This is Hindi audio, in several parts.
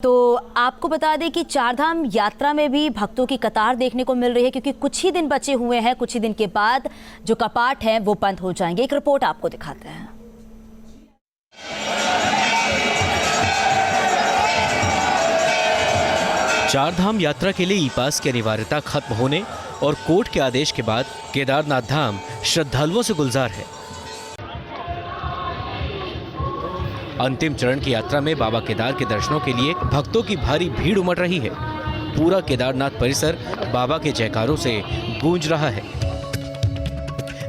तो आपको बता दें कि चारधाम यात्रा में भी भक्तों की कतार देखने को मिल रही है, क्योंकि कुछ ही दिन बचे हुए हैं। कुछ ही दिन के बाद जो कपाट हैं वो बंद हो जाएंगे। एक रिपोर्ट आपको दिखाते हैं। चारधाम यात्रा के लिए ई पास की अनिवार्यता खत्म होने और कोर्ट के आदेश के बाद केदारनाथ धाम श्रद्धालुओं से गुलजार है। अंतिम चरण की यात्रा में बाबा केदार के दर्शनों के लिए भक्तों की भारी भीड़ उमड़ रही है। पूरा केदारनाथ परिसर बाबा के जयकारों से गूंज रहा है।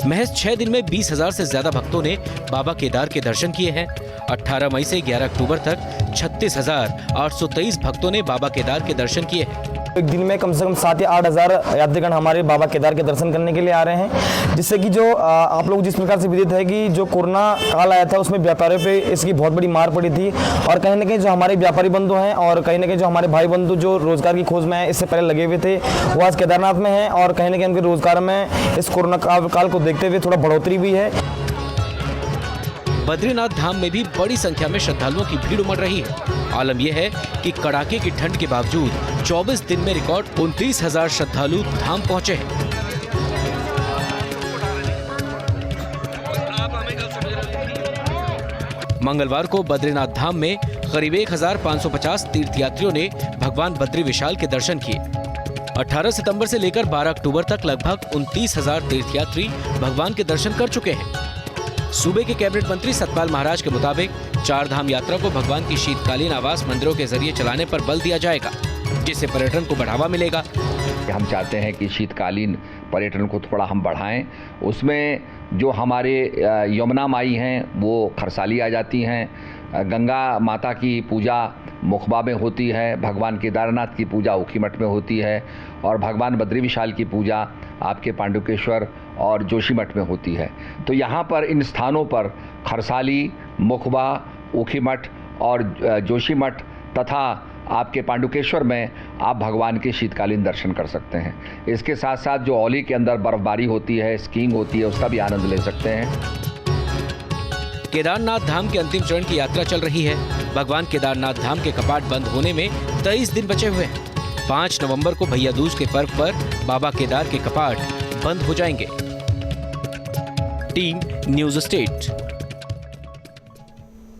महज 6 दिन में 20,000 से ज्यादा भक्तों ने बाबा केदार के दर्शन किए हैं। 18 मई से 11 अक्टूबर तक 36,823 भक्तों ने बाबा केदार के दर्शन किए हैं। एक दिन में कम से कम 7 या 8 हज़ार यात्रीगण हमारे बाबा केदार के दर्शन करने के लिए आ रहे हैं, जिससे कि जो आप लोग जिस प्रकार से विदित है कि जो कोरोना काल आया था उसमें व्यापारियों पे इसकी बहुत बड़ी मार पड़ी थी। और कहीं ना कहीं जो हमारे व्यापारी बंधु हैं और कहीं ना कहीं जो हमारे भाई बंधु जो रोजगार की खोज में है, इससे पहले लगे हुए थे, वो आज केदारनाथ में हैं और कहीं ना कहीं उनके रोजगार में इस कोरोना काल को देखते हुए थोड़ा बढ़ोतरी भी है। बद्रीनाथ धाम में भी बड़ी संख्या में श्रद्धालुओं की भीड़ उमड़ रही है। आलम यह है कि कड़ाके की ठंड के बावजूद 24 दिन में रिकॉर्ड 29,000 श्रद्धालु धाम पहुंचे हैं। मंगलवार को बद्रीनाथ धाम में करीब 1,550 तीर्थयात्रियों ने भगवान बद्री विशाल के दर्शन किए। 18 सितंबर से लेकर 12 अक्टूबर तक लगभग 29,000 तीर्थयात्री भगवान के दर्शन कर चुके हैं। सूबे के कैबिनेट मंत्री सतपाल महाराज के मुताबिक चारधाम यात्रा को भगवान की शीतकालीन आवास मंदिरों के जरिए चलाने पर बल दिया जाएगा, जिससे पर्यटन को बढ़ावा मिलेगा। हम चाहते हैं कि शीतकालीन पर्यटन को थोड़ा हम बढ़ाएं। उसमें जो हमारे यमुना माई हैं वो खरसाली आ जाती हैं, गंगा माता की पूजा मुखबा में होती है, भगवान केदारनाथ की पूजा ऊखीमठ में होती है और भगवान बद्री विशाल की पूजा आपके पांडुकेश्वर और जोशीमठ में होती है। तो यहाँ पर इन स्थानों पर खरसाली, मुखबा, ऊखीमठ और जोशीमठ तथा आपके पांडुकेश्वर में आप भगवान के शीतकालीन दर्शन कर सकते हैं। इसके साथ साथ जो औली के अंदर बर्फबारी होती है, स्कीइंग होती है, उसका भी आनंद ले सकते हैं। केदारनाथ धाम के अंतिम चरण की यात्रा चल रही है। भगवान केदारनाथ धाम के कपाट बंद होने में 23 दिन बचे हुए हैं। 5 नवंबर को भैया दूज के पर्व पर बाबा केदार के कपाट बंद हो जाएंगे। Team news state.